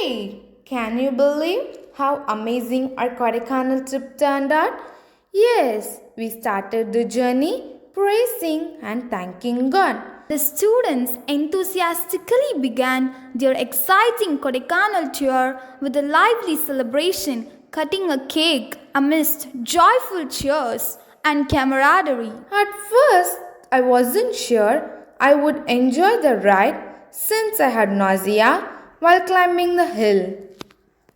Hey, can you believe how amazing our Kodaikanal trip turned out? Yes, we started the journey praising and thanking God. The students enthusiastically began their exciting Kodaikanal tour with a lively celebration, cutting a cake amidst joyful cheers and camaraderie. At first, I wasn't sure I would enjoy the ride since I had nausea while climbing the hill.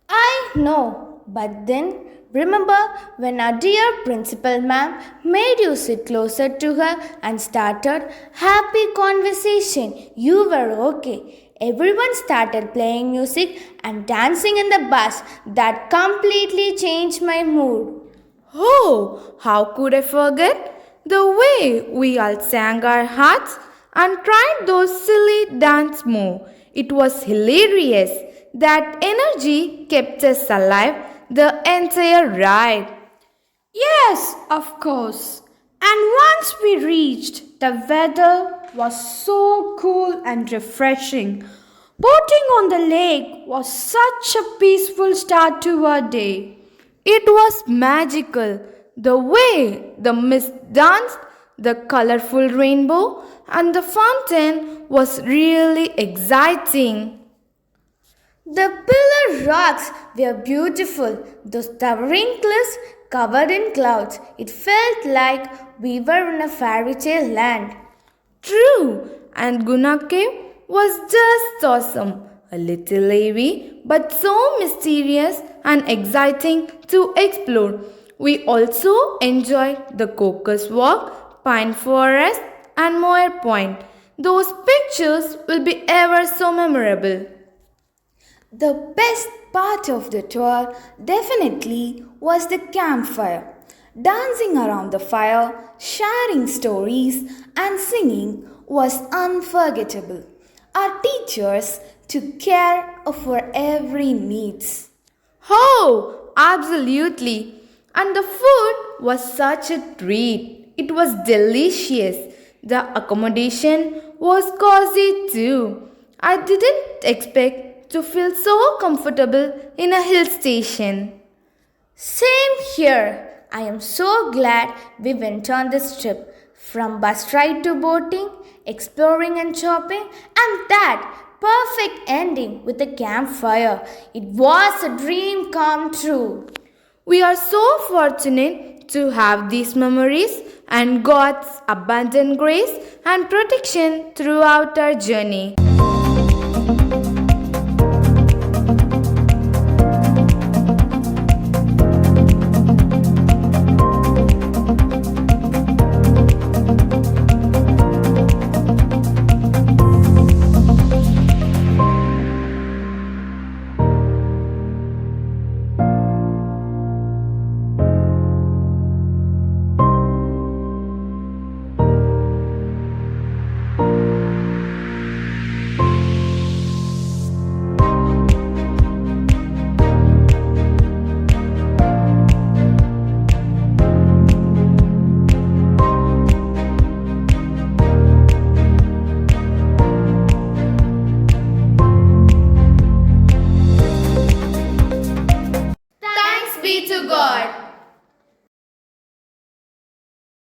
I know, but then remember when our dear principal ma'am made you sit closer to her and started happy conversation. You were okay. Everyone started playing music and dancing in the bus. That completely changed my mood. Oh, how could I forget? The way we all sang our hearts and tried those silly dance moves. It was hilarious. That energy kept us alive the entire ride. Yes, of course. And once we reached, the weather was so cool and refreshing. Boating on the lake was such a peaceful start to our day. It was magical. The way the mist danced, the colorful rainbow, and the fountain was really exciting. The pillar rocks were beautiful. Those towering cliffs covered in clouds. It felt like we were in a fairy tale land. True, and Guna Cave was just awesome. A little heavy, but so mysterious and exciting to explore. We also enjoyed the Cocos Walk, Pine Forest, and Moir Point. Those pictures will be ever so memorable. The best part of the tour definitely was the campfire. Dancing around the fire, sharing stories, and singing was unforgettable. Our teachers took care of our every needs. Oh, absolutely. And the food was such a treat. It was delicious. The accommodation was cozy too. I didn't expect to feel so comfortable in a hill station. Same here. I am so glad we went on this trip. From bus ride to boating, exploring and shopping, and that perfect ending with a campfire. It was a dream come true. We are so fortunate to have these memories and God's abundant grace and protection throughout our journey.